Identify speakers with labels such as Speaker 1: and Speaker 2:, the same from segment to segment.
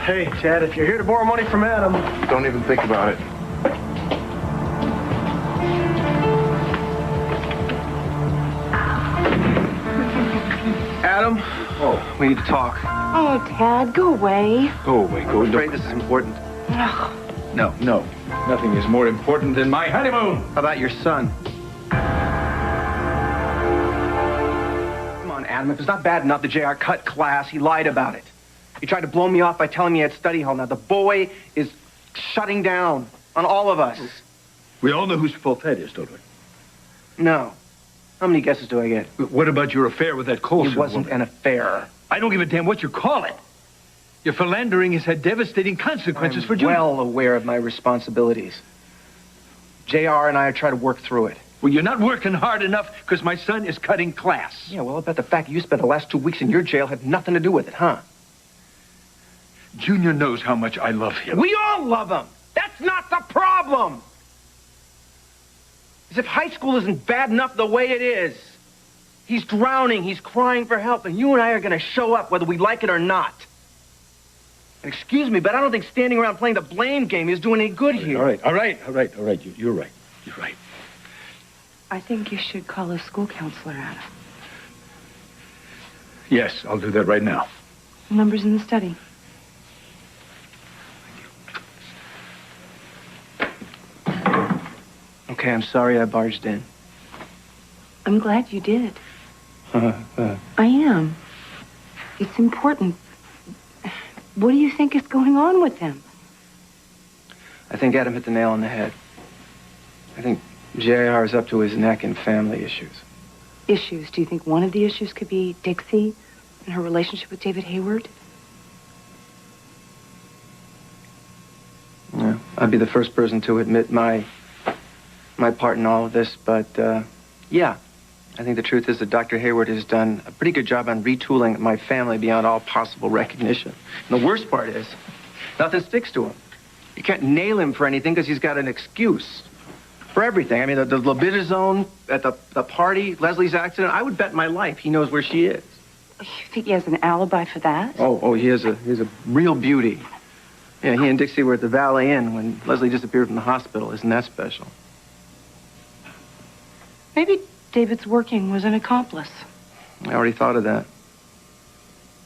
Speaker 1: Hey, Chad, if you're here to borrow money from Adam...
Speaker 2: Don't even think about it.
Speaker 1: Adam?
Speaker 2: Oh.
Speaker 1: We need to talk.
Speaker 3: Oh, Tad, go away.
Speaker 2: Go away, go.
Speaker 1: I'm afraid this is important.
Speaker 3: Ugh.
Speaker 2: No. Nothing is more important than my honeymoon.
Speaker 1: How about your son? Come on, Adam. If it's not bad enough that JR cut class, he lied about it. He tried to blow me off by telling me he had study hall. Now, the boy is shutting down on all of us.
Speaker 2: We all know whose fault that is, don't we?
Speaker 1: No. How many guesses do I get?
Speaker 2: What about your affair with that Colson
Speaker 1: It wasn't
Speaker 2: woman?
Speaker 1: an affair.
Speaker 2: I don't give a damn what you call it. Your philandering has had devastating consequences for Junior.
Speaker 1: I'm well aware of my responsibilities. JR and I are trying to work through it.
Speaker 2: Well, you're not working hard enough because my son is cutting class.
Speaker 1: Yeah, well, I bet the fact you spent the last 2 weeks in your jail had nothing to do with it, huh?
Speaker 2: Junior knows how much I love him.
Speaker 1: We all love him. That's not the problem. As if high school isn't bad enough the way it is. He's drowning. He's crying for help. And you and I are going to show up whether we like it or not. And excuse me, but I don't think standing around playing the blame game is doing any good here.
Speaker 2: All right. You're right. You're right.
Speaker 3: I think you should call a school counselor, Adam.
Speaker 2: Yes, I'll do that right now.
Speaker 3: The number's in the study.
Speaker 1: Okay, I'm sorry I barged in.
Speaker 3: I'm glad you did. I am. It's important. What do you think is going on with him?
Speaker 1: I think Adam hit the nail on the head. I think JR is up to his neck in family issues.
Speaker 3: Issues? Do you think one of the issues could be Dixie and her relationship with David Hayward?
Speaker 1: Yeah, I'd be the first person to admit my part in all of this, but, yeah. I think the truth is that Dr. Hayward has done a pretty good job on retooling my family beyond all possible recognition. And the worst part is, nothing sticks to him. You can't nail him for anything because he's got an excuse for everything. I mean, the libidozone at the party, Leslie's accident, I would bet my life he knows where she is.
Speaker 3: You think he has an alibi for that?
Speaker 1: Oh, he has a real beauty. Yeah, he and Dixie were at the Valley Inn when Leslie disappeared from the hospital. Isn't that special?
Speaker 3: Maybe David's working was an accomplice.
Speaker 1: I already thought of that.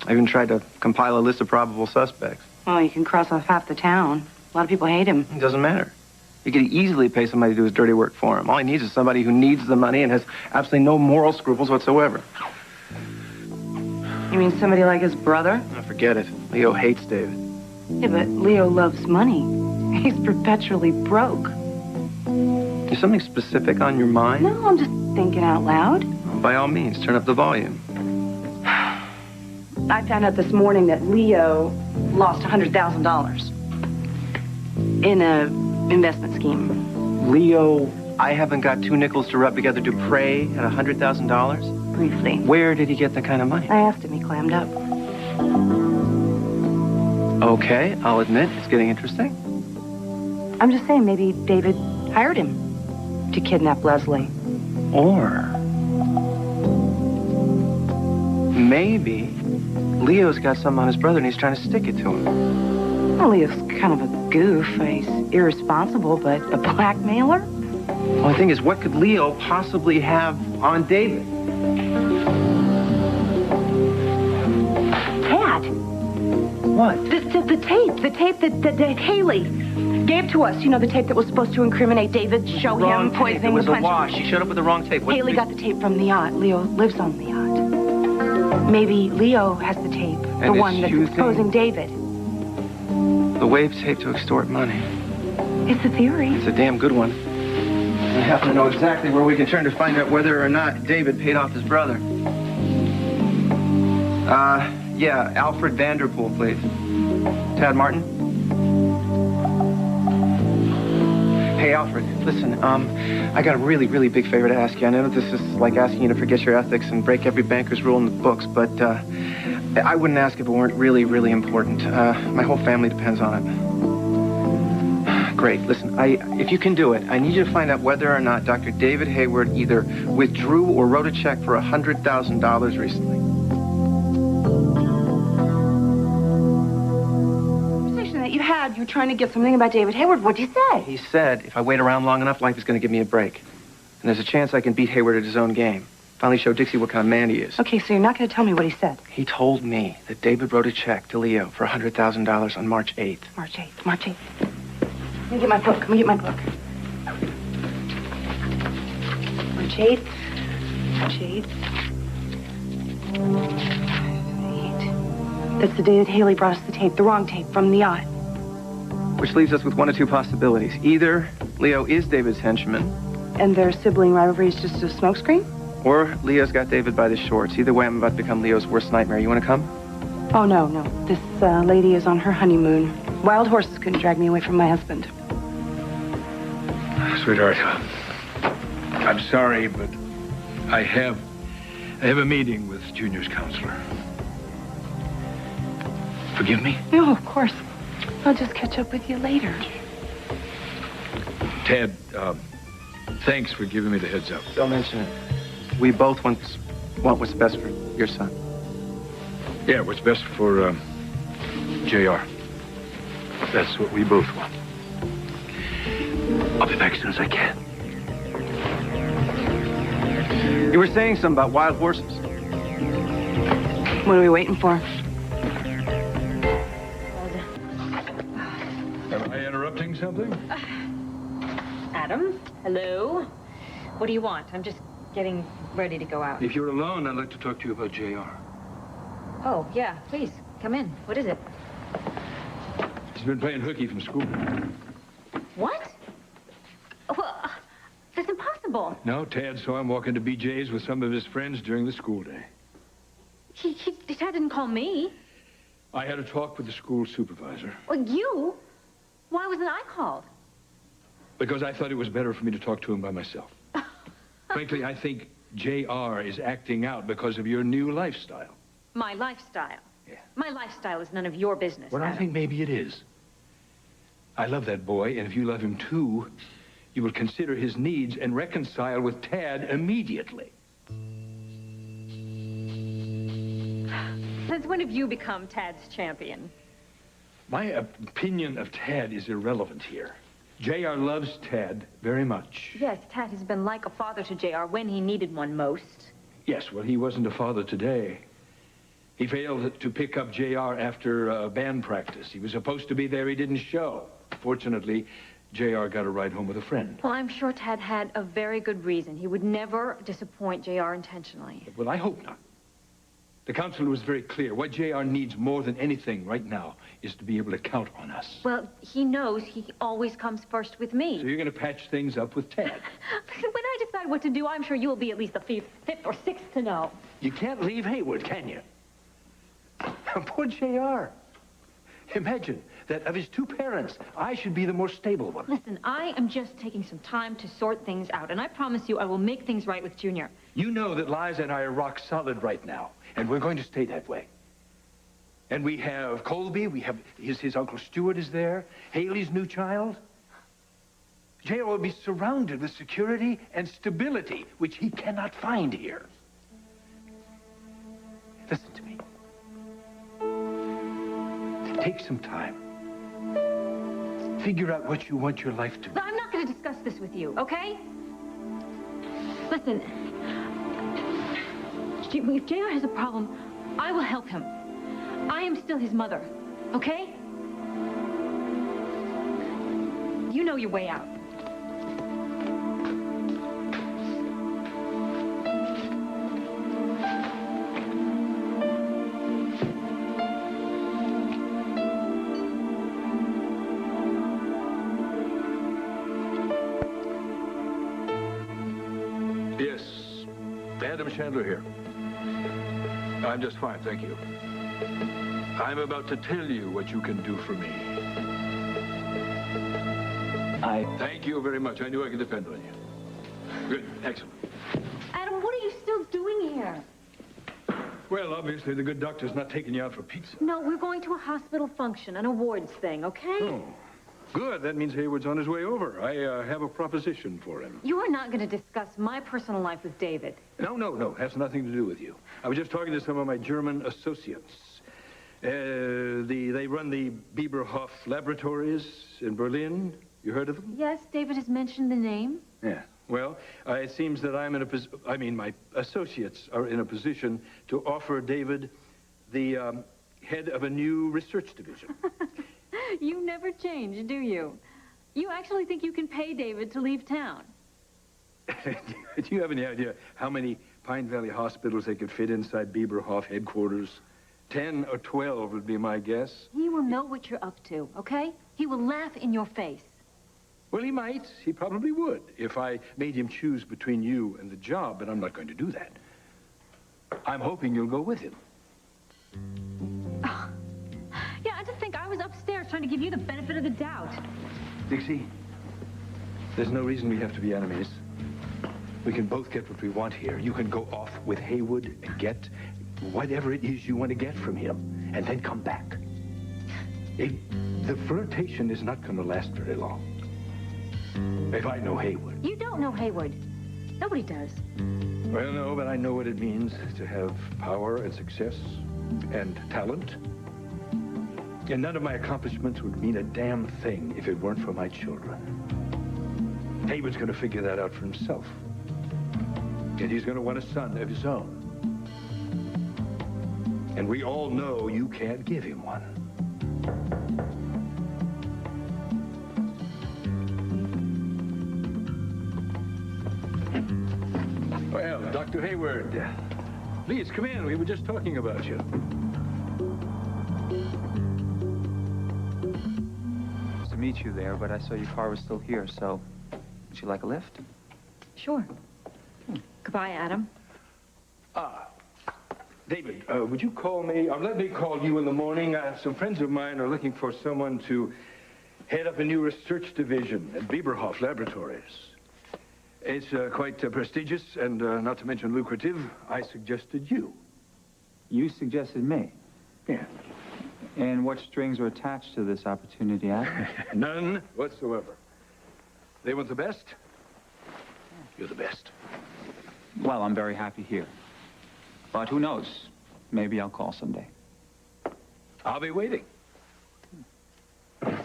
Speaker 1: I even tried to compile a list of probable suspects.
Speaker 3: Well, you can cross off half the town. A lot of people hate him.
Speaker 1: It doesn't matter. He could easily pay somebody to do his dirty work for him. All he needs is somebody who needs the money and has absolutely no moral scruples whatsoever.
Speaker 3: You mean somebody like his brother?
Speaker 1: Oh, forget it. Leo hates David.
Speaker 3: Yeah, but Leo loves money. He's perpetually broke.
Speaker 1: Is something specific on your mind?
Speaker 3: No, I'm just thinking out loud.
Speaker 1: Well, by all means, turn up the volume.
Speaker 3: I found out this morning that Leo lost $100,000 in a investment scheme.
Speaker 1: Leo, I haven't got 2 nickels to rub together to pray at $100,000?
Speaker 3: Briefly.
Speaker 1: Where did he get that kind of money?
Speaker 3: I asked him, he clammed up.
Speaker 1: Okay, I'll admit, it's getting interesting.
Speaker 3: I'm just saying, maybe David hired him to kidnap Leslie.
Speaker 1: Or maybe Leo's got something on his brother and he's trying to stick it to him.
Speaker 3: Well, Leo's kind of a goof. He's irresponsible, but a blackmailer?
Speaker 1: Well, the thing is, what could Leo possibly have on David?
Speaker 3: Tad.
Speaker 1: What?
Speaker 3: The tape that Haley gave to us. You know, the tape that was supposed to incriminate David, show him poisoning
Speaker 1: It was
Speaker 3: the
Speaker 1: a
Speaker 3: punch.
Speaker 1: wash. She showed up with the wrong tape.
Speaker 3: Haley got the tape from the yacht. Leo lives on the yacht. Maybe Leo has the tape, the one that's exposing David.
Speaker 1: The wave tape to extort money.
Speaker 3: It's a theory.
Speaker 1: It's a damn good one. I happen to know exactly where we can turn to find out whether or not David paid off his brother. Yeah, Alfred Vanderpool, please. Tad Martin? Hey, Alfred, listen, I got a really, really big favor to ask you. I know that this is like asking you to forget your ethics and break every banker's rule in the books, but, I wouldn't ask if it weren't really, really important. My whole family depends on it. Great. Listen, if you can do it, I need you to find out whether or not Dr. David Hayward either withdrew or wrote a check for $100,000 recently.
Speaker 3: Dad, you're trying to get something about David Hayward. What'd you say?
Speaker 1: He said if I wait around long enough, life is going to give me a break. And there's a chance I can beat Hayward at his own game. Finally show Dixie what kind of man he is.
Speaker 3: Okay, so you're not going to tell me what he said.
Speaker 1: He told me that David wrote a check to Leo for $100,000 on March 8th.
Speaker 3: March 8th. March 8th. Let me get my book. Let me get my book. March 8th. March 8th. 8. That's the day that Haley brought us the tape, the wrong tape from the yacht.
Speaker 1: Which leaves us with one of two possibilities. Either Leo is David's henchman,
Speaker 3: And their sibling rivalry is just a smokescreen?
Speaker 1: or Leo's got David by the shorts. Either way, I'm about to become Leo's worst nightmare. You want to come?
Speaker 3: Oh, no, no. This lady is on her honeymoon. Wild horses couldn't drag me away from my husband.
Speaker 2: Sweetheart, I'm sorry, but I have a meeting with Junior's counselor. Forgive me?
Speaker 3: No, of course. I'll just catch up with you later.
Speaker 2: Ted, thanks for giving me the heads up.
Speaker 1: Don't mention it. We both want what's best for your son.
Speaker 2: Yeah, what's best for, JR. That's what we both want. I'll be back as soon as I can.
Speaker 1: You were saying something about wild horses.
Speaker 3: What are we waiting for?
Speaker 2: Am I interrupting something?
Speaker 4: Adam, hello. What do you want? I'm just getting ready to go out.
Speaker 2: If you're alone, I'd like to talk to you about JR.
Speaker 4: Oh, yeah, please, come in. What is it?
Speaker 2: He's been playing hooky from school.
Speaker 4: What? Well, that's impossible.
Speaker 2: No, Tad saw him walking to BJ's with some of his friends during the school day.
Speaker 4: Dad didn't call me.
Speaker 2: I had a talk with the school supervisor.
Speaker 4: Well, you? Why wasn't I called?
Speaker 2: Because I thought it was better for me to talk to him by myself. Frankly, I think JR is acting out because of your new lifestyle.
Speaker 4: My lifestyle?
Speaker 2: Yeah.
Speaker 4: My lifestyle is none of your business,
Speaker 2: Well,
Speaker 4: Adam.
Speaker 2: I think maybe it is. I love that boy, and if you love him too, you will consider his needs and reconcile with Tad immediately.
Speaker 4: Since when have you become Tad's champion?
Speaker 2: My opinion of Tad is irrelevant here. JR loves Tad very much.
Speaker 4: Yes, Tad has been like a father to JR when he needed one most.
Speaker 2: Yes, well, he wasn't a father today. He failed to pick up JR after band practice. He was supposed to be there. He didn't show. Fortunately, JR got a ride home with a friend.
Speaker 4: Well, I'm sure Tad had a very good reason. He would never disappoint JR intentionally.
Speaker 2: Well, I hope not. The counselor was very clear. What JR needs more than anything right now is to be able to count on us.
Speaker 4: Well, he knows he always comes first with me.
Speaker 2: So you're going to patch things up with Tad.
Speaker 4: When I decide what to do, I'm sure you'll be at least the fifth or sixth to know.
Speaker 2: You can't leave Hayward, can you? Poor JR. Imagine that of his two parents, I should be the more stable one.
Speaker 4: Listen, I am just taking some time to sort things out, and I promise you I will make things right with Junior.
Speaker 2: You know that Liza and I are rock solid right now, and we're going to stay that way. And we have Colby, we have his Uncle Stuart is there, Haley's new child. JR will be surrounded with security and stability, which he cannot find here. Listen to me. Take some time. Figure out what you want your life to be.
Speaker 4: No, I'm not going to discuss this with you, okay? Listen, if JR has a problem, I will help him. I am still his mother, okay? You know your way out.
Speaker 2: Yes, Adam Chandler here. I'm just fine, thank you. I'm about to tell you what you can do for me. Thank you very much. I knew I could depend on you. Good, excellent.
Speaker 4: Adam, what are you still doing here?
Speaker 2: Well, obviously, the good doctor's not taking you out for pizza.
Speaker 4: No, we're going to a hospital function, an awards thing, okay?
Speaker 2: Oh, good. That means Hayward's on his way over. I have a proposition for him.
Speaker 4: You are not going to discuss my personal life with David.
Speaker 2: No. Has nothing to do with you. I was just talking to some of my German associates. They run the Bieberhoff Laboratories in Berlin. You heard of them?
Speaker 4: Yes, David has mentioned the name.
Speaker 2: Yeah. Well, it seems that my associates are in a position to offer David the head of a new research division.
Speaker 4: You never change, do you? You actually think you can pay David to leave town?
Speaker 2: Do you have any idea how many Pine Valley hospitals they could fit inside Bieberhoff headquarters? 10 or 12 would be my guess.
Speaker 4: He will know what you're up to, okay? He will laugh in your face.
Speaker 2: Well, he might. He probably would if I made him choose between you and the job, but I'm not going to do that. I'm hoping you'll go with him.
Speaker 4: Oh. Yeah, I just think I was upstairs trying to give you the benefit of the doubt.
Speaker 2: Dixie, there's no reason we have to be enemies. We can both get what we want here. You can go off with Haywood and get whatever it is you want to get from him, and then come back. The flirtation is not going to last very long. If I know Haywood.
Speaker 4: You don't know Haywood. Nobody does.
Speaker 2: Well, no, but I know what it means to have power and success and talent. And none of my accomplishments would mean a damn thing if it weren't for my children. Haywood's going to figure that out for himself. And he's going to want a son of his own. And we all know you can't give him one. Well, Dr. Hayward, please come in. We were just talking about you.
Speaker 5: Nice to meet you there, but I saw your car was still here, so would you like a lift?
Speaker 4: Sure. Goodbye, Adam.
Speaker 2: David, would you call me, or let me call you in the morning? Some friends of mine are looking for someone to head up a new research division at Bieberhoff Laboratories. It's quite prestigious and not to mention lucrative. I suggested you.
Speaker 5: You suggested me?
Speaker 2: Yeah.
Speaker 5: And what strings are attached to this opportunity, Adam?
Speaker 2: None whatsoever. They want the best. You're the best.
Speaker 5: Well, I'm very happy here. But who knows? Maybe I'll call someday.
Speaker 2: I'll be waiting.
Speaker 5: The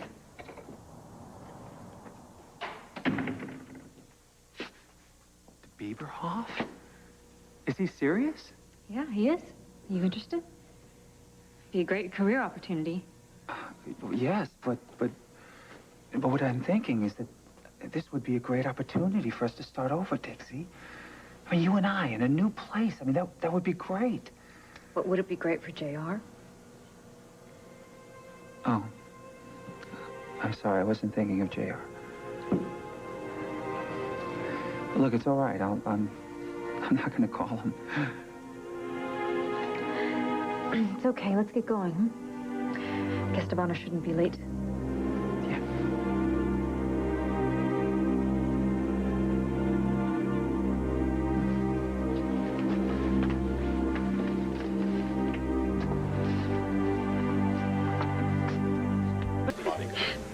Speaker 5: Bieberhoff? Is he serious?
Speaker 4: Yeah, he is. You interested? Be a great career opportunity.
Speaker 5: Yes, but what I'm thinking is that this would be a great opportunity for us to start over, Dixie. I mean, you and I in a new place. I mean, that would be great.
Speaker 4: But would it be great for JR?
Speaker 5: Oh. I'm sorry, I wasn't thinking of JR. Look, it's all right. I'm not going to call him.
Speaker 4: It's okay. Let's get going. Guest of honor shouldn't be late.
Speaker 5: Yeah.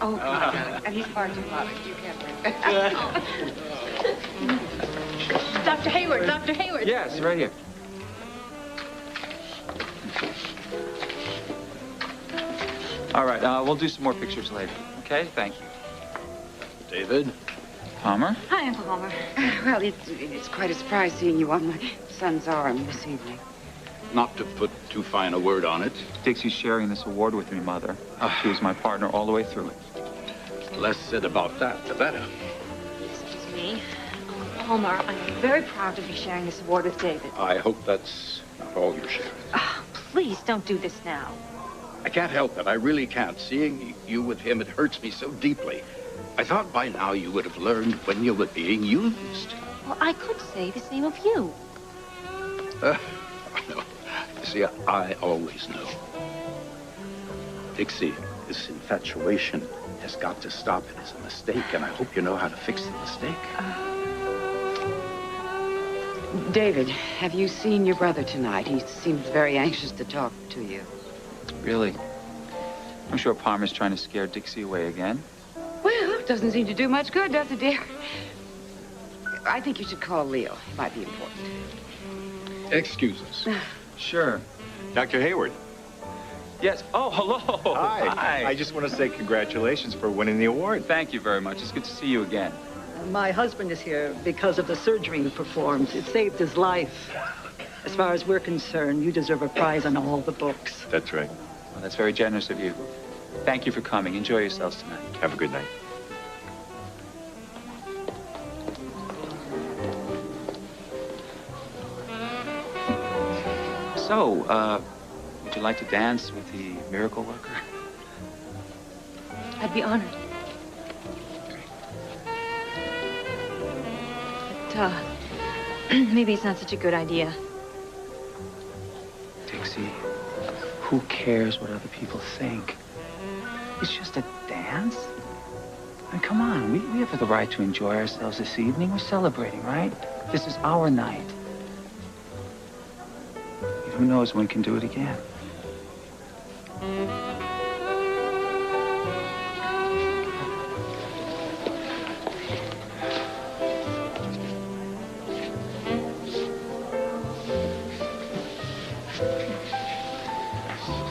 Speaker 3: Oh, God. And he's far too bothered. You can't win.
Speaker 4: Dr. Hayward, Dr. Hayward.
Speaker 5: Yes, right here. All right, we'll do some more pictures later, okay? Thank you.
Speaker 6: David?
Speaker 5: Palmer?
Speaker 4: Hi, Uncle Homer.
Speaker 3: Well, it's quite a surprise seeing you on my son's arm this evening.
Speaker 6: Not to put too fine a word on it,
Speaker 5: Dixie's sharing this award with me, Mother. She was my partner all the way through it.
Speaker 6: the less said about that, the better.
Speaker 4: Excuse me. Uncle Homer, I'm very proud to be sharing this award with David.
Speaker 6: I hope that's not all you're sharing.
Speaker 4: Please don't do this now.
Speaker 6: I can't help it. I really can't. Seeing you with him, it hurts me so deeply. I thought by now you would have learned when you were being used.
Speaker 4: Well, I could say the same of you.
Speaker 6: No. You see, I always know. Dixie, this infatuation has got to stop. It is a mistake, and I hope you know how to fix the mistake.
Speaker 3: David, have you seen your brother tonight? He seems very anxious to talk to you.
Speaker 5: Really? I'm sure Palmer's trying to scare Dixie away again.
Speaker 3: Well, it doesn't seem to do much good, does it, dear? I think you should call Leo. It might be important.
Speaker 6: Excuse us.
Speaker 5: Sure.
Speaker 6: Dr. Hayward.
Speaker 5: Yes. Oh, hello.
Speaker 7: Hi. I just want to say congratulations for winning the award.
Speaker 5: Thank you very much. It's good to see you again.
Speaker 8: My husband is here because of the surgery you performed. It saved his life. As far as we're concerned, you deserve a prize on all the books.
Speaker 7: That's right.
Speaker 5: Well, that's very generous of you. Thank you for coming. Enjoy yourselves tonight.
Speaker 7: Have a good night.
Speaker 5: So, would you like to dance with the miracle worker?
Speaker 4: I'd be honored. But, maybe it's not such a good idea.
Speaker 5: Dixie, who cares what other people think? It's just a dance. I mean, come on, we have the right to enjoy ourselves this evening. We're celebrating, right? This is our night. And who knows when we can do it again?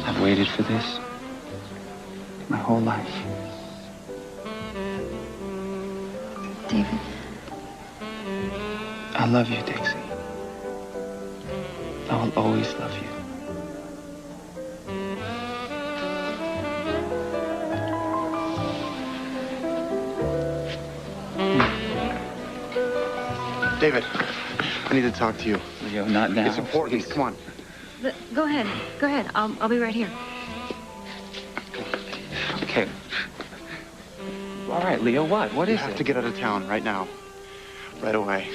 Speaker 5: I've waited for this my whole life.
Speaker 4: David.
Speaker 5: I love you, Dixie. I will always love you.
Speaker 9: David, I need to talk to you.
Speaker 5: Leo, not now.
Speaker 9: It's important.
Speaker 5: Please.
Speaker 9: Come on.
Speaker 4: Go ahead. Go ahead. I'll be right here.
Speaker 5: Okay. All right, Leo, what? What is
Speaker 9: You have
Speaker 5: it?
Speaker 9: to get out of town right now. Right away.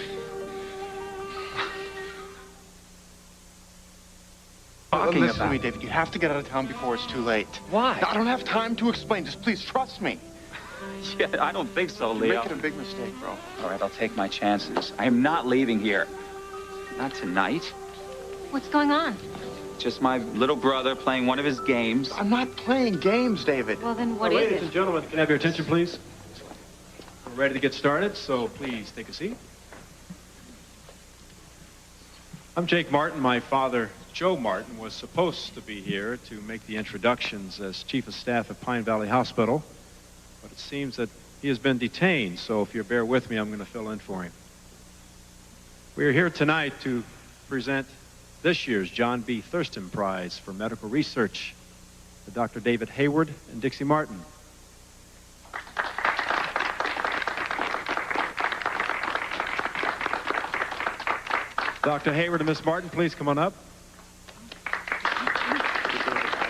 Speaker 9: Listen to me, David. You have to get out of town before it's too late.
Speaker 5: Why?
Speaker 9: No, I don't have time to explain. Just please trust me.
Speaker 5: Yeah, I don't think so, Leo.
Speaker 9: You're making a big mistake, bro.
Speaker 5: All right, I'll take my chances. I am not leaving here. Not tonight.
Speaker 4: What's going on?
Speaker 5: Just my little brother playing one of his games.
Speaker 9: I'm not playing games, David.
Speaker 4: Well, then what is
Speaker 10: Ladies
Speaker 4: it?
Speaker 10: and gentlemen, can I have your attention, please? We're ready to get started, so please take a seat. I'm Jake Martin. My father, Joe Martin, was supposed to be here to make the introductions as Chief of Staff at Pine Valley Hospital, but it seems that he has been detained, so if you bear with me, I'm going to fill in for him. We are here tonight to present this year's John B. Thurston Prize for Medical Research to Dr. David Hayward and Dixie Martin. Dr. Hayward and Miss Martin, please come on up.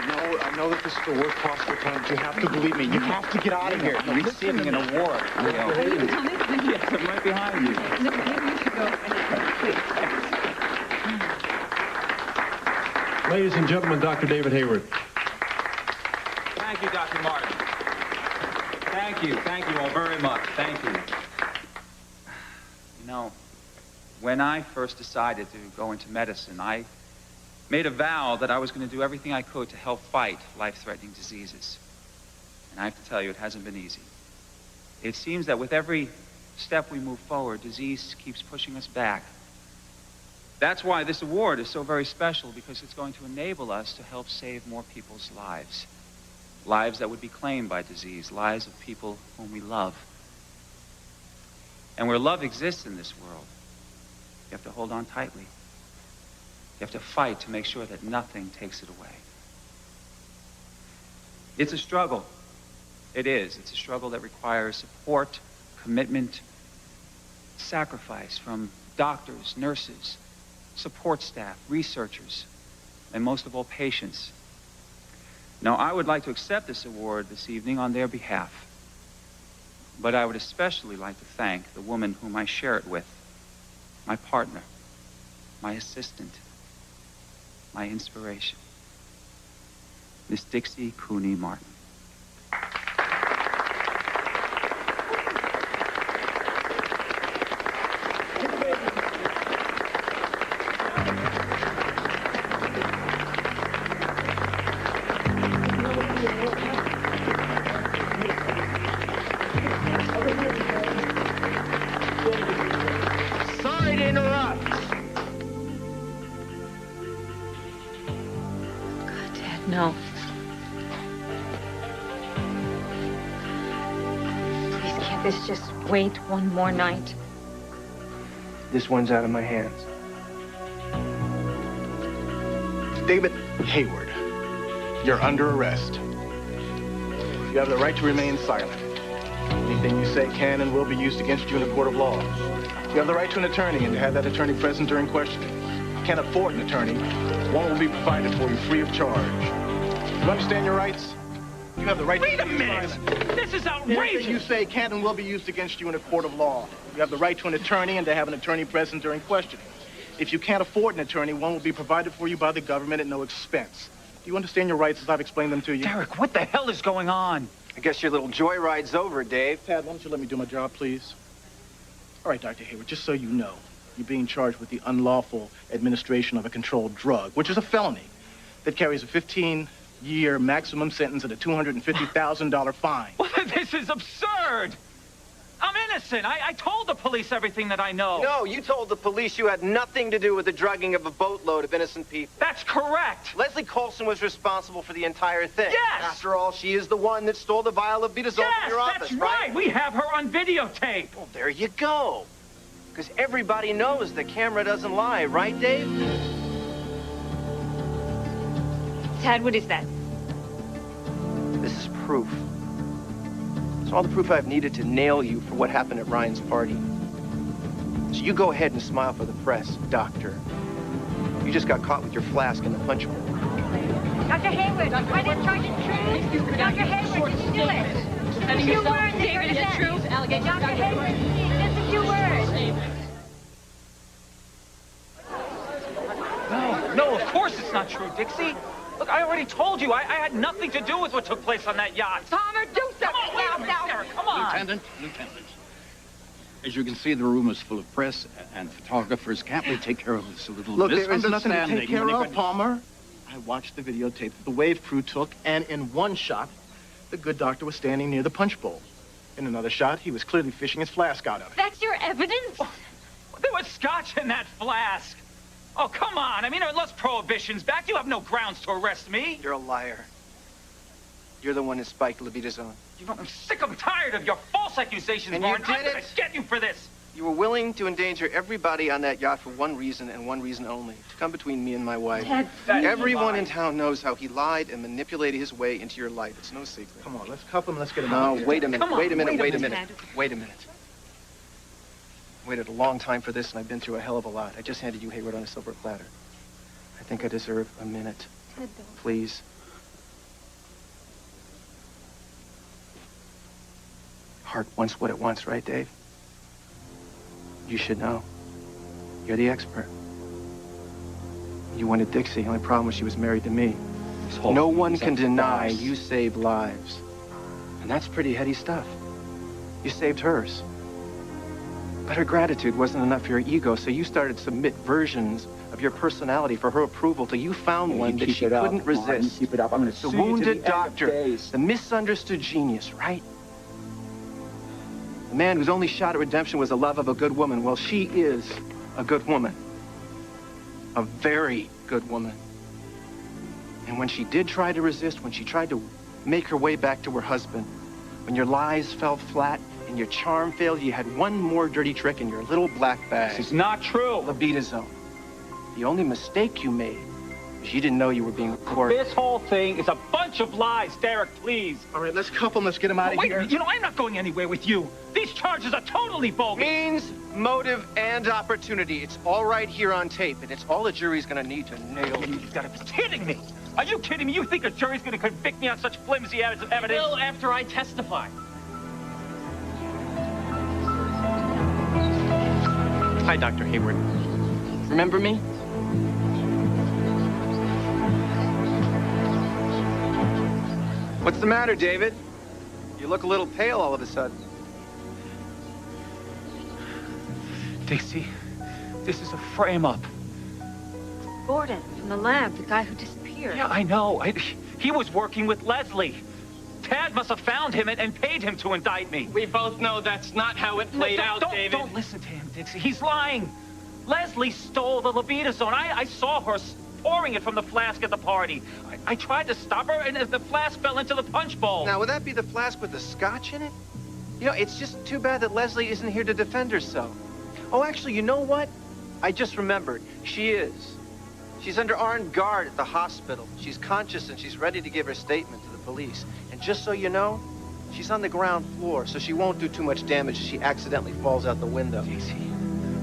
Speaker 9: I know that this is the worst possible time, but you have to believe me. You have to get out of here.
Speaker 5: You're receiving an award, Leo. Yes, I'm right behind you.
Speaker 4: No, maybe you should go.
Speaker 10: Ladies and gentlemen, Dr. David Hayward.
Speaker 5: Thank you, Dr. Martin. Thank you all very much. Thank you. You know, when I first decided to go into medicine, I made a vow that I was going to do everything I could to help fight life-threatening diseases. And I have to tell you, it hasn't been easy. It seems that with every step we move forward, disease keeps pushing us back. That's why this award is so very special, because it's going to enable us to help save more people's lives. Lives that would be claimed by disease, lives of people whom we love. And where love exists in this world, you have to hold on tightly. You have to fight to make sure that nothing takes it away. It's a struggle. It is. It's a struggle that requires support, commitment, sacrifice from doctors, nurses, support staff, researchers, and most of all, patients. Now, I would like to accept this award this evening on their behalf. But I would especially like to thank the woman whom I share it with, my partner, my assistant, my inspiration, Miss Dixie Cooney Martin.
Speaker 9: Sorry to interrupt.
Speaker 4: God, Dad, no. Can't this just wait one more night?
Speaker 1: This one's out of my hands.
Speaker 9: David Hayward, you're under arrest. You have the right to remain silent. Anything you say can and will be used against you in a court of law. You have the right to an attorney and to have that attorney present during questioning. If you can't afford an attorney, one will be provided for you free of charge. You understand your rights? You have the right
Speaker 5: Wait
Speaker 9: to
Speaker 5: a minute! This is outrageous!
Speaker 9: Anything you say can and will be used against you in a court of law. You have the right to an attorney and to have an attorney present during questioning. If you can't afford an attorney, one will be provided for you by the government at no expense. Do you understand your rights as I've explained them to you?
Speaker 5: Derek, what the hell is going on?
Speaker 1: I guess your little joyride's over, Dave.
Speaker 9: Tad, why don't you let me do my job, please? All right, Dr. Hayward, just so you know, you're being charged with the unlawful administration of a controlled drug, which is a felony that carries a 15-year maximum sentence and a $250,000 fine.
Speaker 5: Well, this is absurd! I'm innocent. I told the police everything that I know.
Speaker 1: No, you told the police you had nothing to do with the drugging of a boatload of innocent people.
Speaker 5: That's correct.
Speaker 1: Leslie Colson was responsible for the entire thing.
Speaker 5: Yes!
Speaker 1: After all, she is the one that stole the vial of Beatazole from your office,
Speaker 5: that's right. We have her on videotape.
Speaker 1: Well, there you go. Because everybody knows the camera doesn't lie, right, Dave?
Speaker 4: Tad, what is that?
Speaker 1: This is proof. It's all the proof I've needed to nail you for what happened at Ryan's party. So you go ahead and smile for the press, Doctor. You just got caught with your flask in the punch bowl.
Speaker 4: Dr. Hayward, are they charging true? Dr. Hayward, did you do it? Just a few words, David, is it true? Dr. Hayward, just a few words.
Speaker 5: No, of course it's not true, Dixie. Look, I already told you. I had nothing to do with what took place on that yacht.
Speaker 4: Palmer, do something now.
Speaker 5: Come on.
Speaker 6: Lieutenant, as you can see, the room is full of press and photographers. Can't we take care of this little
Speaker 9: Look, there is nothing to
Speaker 6: misunderstanding?
Speaker 9: take care of, Palmer. I watched the videotape that the wave crew took, and in one shot, the good doctor was standing near the punch bowl. In another shot, he was clearly fishing his flask out of it.
Speaker 4: That's your evidence?
Speaker 5: There was scotch in that flask. Oh, come on. I mean, unless Prohibition's back, you have no grounds to arrest me.
Speaker 1: You're a liar. You're the one that spiked Libido.
Speaker 5: You know, I'm sick and tired of your false accusations,
Speaker 1: And
Speaker 5: Martin.
Speaker 1: you did
Speaker 5: I'm gonna
Speaker 1: it.
Speaker 5: get you for this.
Speaker 1: You were willing to endanger everybody on that yacht for one reason and one reason only. To come between me and my wife.
Speaker 4: Ted,
Speaker 1: Everyone in town knows how he lied and manipulated his way into your life. It's no secret.
Speaker 9: Come on, let's cuff him. Let's get him
Speaker 1: No,
Speaker 9: out of here.
Speaker 1: wait a minute.
Speaker 5: Come on,
Speaker 1: Wait a minute.
Speaker 5: wait a
Speaker 1: Wait a minute. Waited a long time for this, and I've been through a hell of a lot. I just handed you Hayward on a silver platter. I think I deserve a minute.
Speaker 4: Ted, don't.
Speaker 1: Please. Heart wants what it wants, right, Dave? You should know. You're the expert. You wanted Dixie. The only problem was she was married to me. No one can deny you saved lives. And that's pretty heady stuff. You saved hers. But her gratitude wasn't enough for your ego, so you started to submit versions of your personality for her approval till you found one that she couldn't resist.
Speaker 5: Keep it up. I'm going to
Speaker 1: The wounded doctor, the misunderstood genius, right? The man whose only shot at redemption was the love of a good woman. Well, she is a good woman. A very good woman. And when she did try to resist, when she tried to make her way back to her husband, when your lies fell flat and your charm failed, you had one more dirty trick in your little black bag.
Speaker 5: This is not true.
Speaker 1: Libido. The only mistake you made was you didn't know you were being recorded.
Speaker 5: This whole thing is a bunch of lies, Derek, please.
Speaker 9: All right, let's cuff him. Let's get him out of
Speaker 5: Wait,
Speaker 9: here.
Speaker 5: you know, I'm not going anywhere with you. These charges are totally bogus.
Speaker 1: Means, motive, and opportunity. It's all right here on tape, and it's all the jury's gonna need to nail you.
Speaker 5: You've got to be kidding me. Are you kidding me? You think a jury's going to convict me on such flimsy evidence?
Speaker 11: Well, after I testify.
Speaker 1: Hi, Dr. Hayward. Remember me? What's the matter, David? You look a little pale all of a sudden.
Speaker 5: Dixie, this is a frame-up.
Speaker 4: Gordon from the lab, the guy who disappeared.
Speaker 5: Yeah, I know. He was working with Leslie. Tad must have found him and paid him to indict me.
Speaker 11: We both know that's not how it played out, David.
Speaker 5: Don't listen to him, Dixie. He's lying. Leslie stole the Libido. I saw her pouring it from the flask at the party. I tried to stop her, and the flask fell into the punch bowl.
Speaker 1: Now, would that be the flask with the scotch in it? You know, it's just too bad that Leslie isn't here to defend herself. Oh, actually, you know what? I just remembered. She is. She's under armed guard at the hospital. She's conscious and she's ready to give her statement to the police. And just so you know, she's on the ground floor, so she won't do too much damage if she accidentally falls out the window.
Speaker 5: Dixie,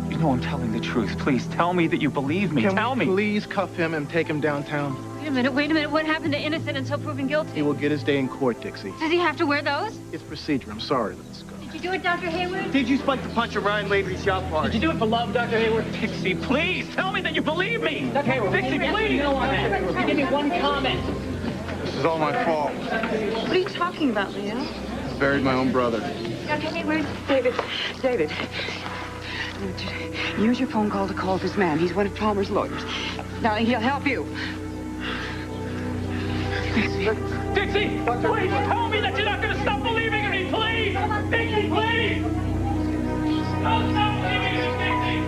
Speaker 5: you know I'm telling the truth. Please, tell me that you believe me. Tell me.
Speaker 9: Please cuff him and take him downtown?
Speaker 4: Wait a minute. What happened to innocent until proven guilty?
Speaker 9: He will get his day in court, Dixie.
Speaker 4: Does he have to wear those?
Speaker 9: It's procedure. I'm sorry. Let's go.
Speaker 4: Did you do it, Dr. Hayward?
Speaker 11: Did you spike the punch of Ryan Lavery's yacht party? Did you do it for love, Dr. Hayward?
Speaker 5: Dixie, please, tell me that you believe me.
Speaker 11: Dr. Hayward,
Speaker 5: Dixie, please.
Speaker 11: No on that. You give me one comment.
Speaker 9: This is all my fault.
Speaker 3: What are you talking about, Leo?
Speaker 9: I buried my own brother.
Speaker 4: Dr. Hayward.
Speaker 3: David. Use your phone call to call this man. He's one of Palmer's lawyers. Darling, he'll help you.
Speaker 11: Dixie, please tell me that you're not going to stop believing in me, please. Dixie, please. Don't stop believing in me, Dixie.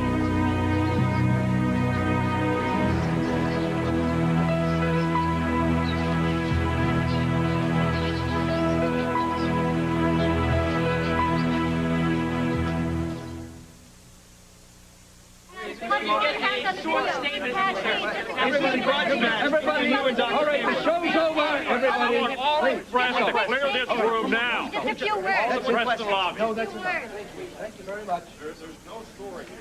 Speaker 2: Everybody moving down. All right, the show's over. Everybody.
Speaker 10: I want all the press to clear this room now.
Speaker 4: Just a few words.
Speaker 10: All the press in the lobby.
Speaker 9: No, that's
Speaker 4: Words.
Speaker 9: Thank you very much.
Speaker 10: There's no story here.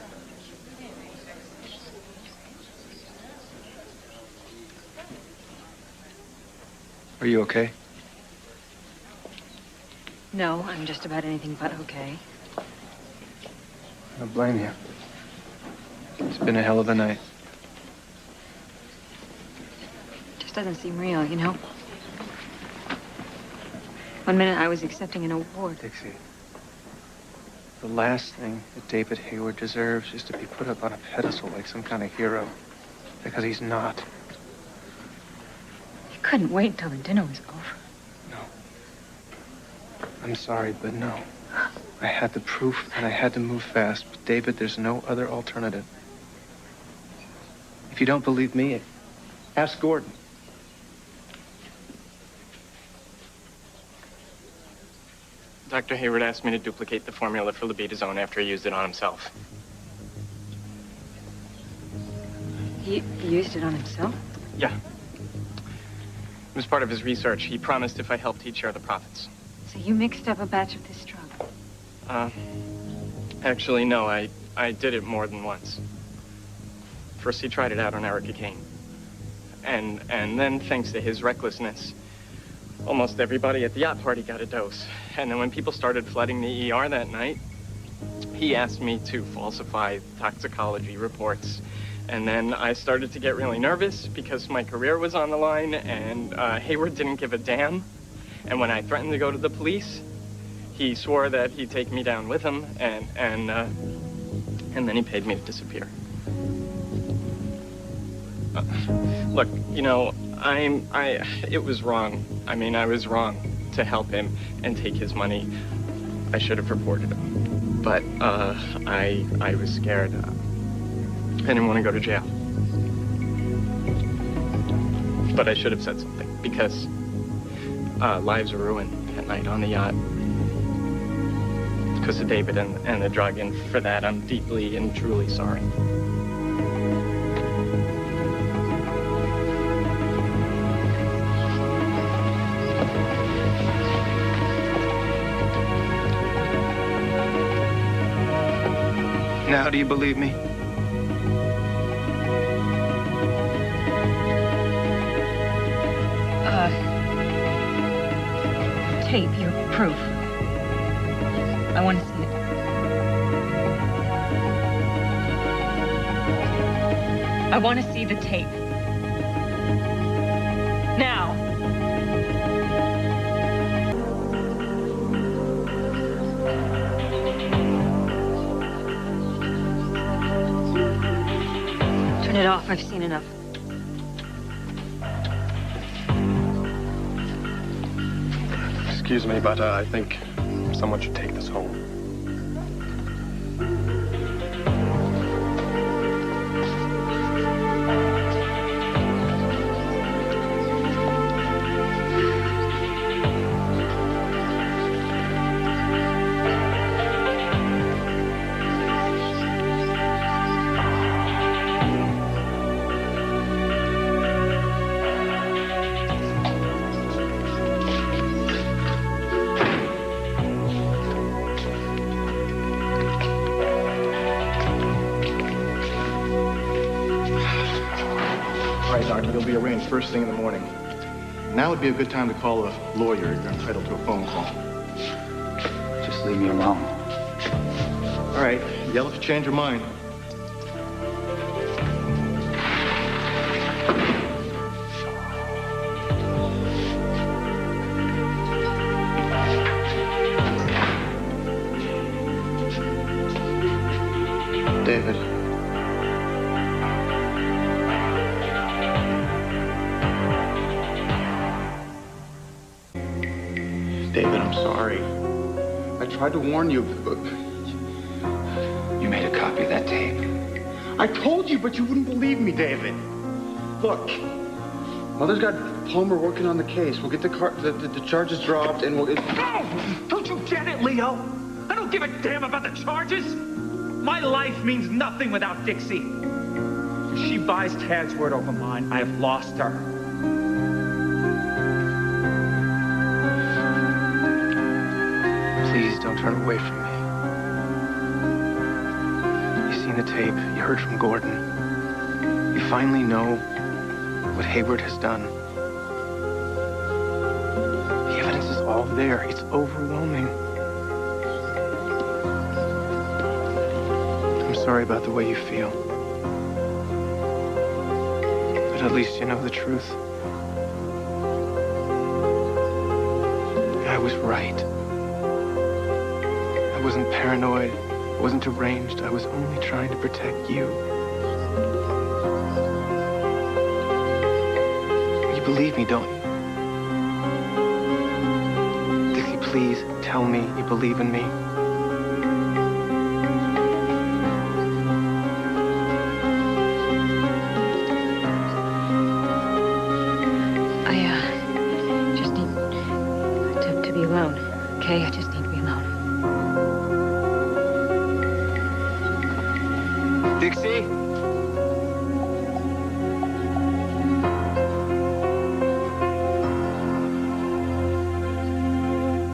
Speaker 1: Are you okay?
Speaker 3: No, I'm just about anything but okay.
Speaker 1: I don't blame you. It's been a hell of a night.
Speaker 3: Just doesn't seem real, you know? One minute I was accepting an award.
Speaker 1: Dixie, the last thing that David Hayward deserves is to be put up on a pedestal like some kind of hero. Because he's not.
Speaker 3: You couldn't wait until the dinner was over.
Speaker 1: No. I'm sorry, but no. I had the proof and I had to move fast. But David, there's no other alternative. If you don't believe me, ask Gordon.
Speaker 11: Dr. Hayward asked me to duplicate the formula for Libidazone after he used it on himself.
Speaker 3: He used it on himself?
Speaker 11: Yeah. It was part of his research. He promised if I helped, he'd share the profits.
Speaker 3: So you mixed up a batch of this drug?
Speaker 11: Actually, no. I did it more than once. First, he tried it out on Erica Kane. And then, thanks to his recklessness, almost everybody at the yacht party got a dose. And then when people started flooding the ER that night, he asked me to falsify toxicology reports. And then I started to get really nervous because my career was on the line, and Hayward didn't give a damn. And when I threatened to go to the police, he swore that he'd take me down with him, and then he paid me to disappear. Look, you know, it was wrong. I mean, I was wrong to help him and take his money. I should have reported him. But, I was scared. I didn't want to go to jail. But I should have said something, because lives were ruined that night on the yacht. Because of David and the drug, and for that, I'm deeply and truly sorry.
Speaker 1: Now, do you believe me?
Speaker 3: Tape, your proof. I want to see it. I want to see the tape. Now. Turn it off. I've seen enough.
Speaker 9: Excuse me, but I think someone should take this home. be arranged first thing in the morning. Now would be a good time to call a lawyer. You're entitled to a phone call.
Speaker 5: Just leave me alone.
Speaker 9: All right, yell if you change your mind. David. David, I'm sorry. I tried to warn you.
Speaker 5: You made a copy of that tape.
Speaker 9: I told you, but you wouldn't believe me, David. Look, Mother's got Palmer working on the case. We'll get the charges dropped, and we'll...
Speaker 12: No! Don't you get it, Leo? I don't give a damn about the charges. My life means nothing without Dixie. If she buys Tad's word over mine, I have lost her.
Speaker 1: Please don't turn away from me. You've seen the tape. You heard from Gordon. You finally know what Hayward has done. The evidence is all there. It's overwhelming. I'm sorry about the way you feel. But at least you know the truth. I was right. I wasn't paranoid. I wasn't deranged. I was only trying to protect you. You believe me, don't you? Dixie, please tell me you believe in me.
Speaker 3: I just need to be alone, okay? I just need to be alone.
Speaker 1: Dixie?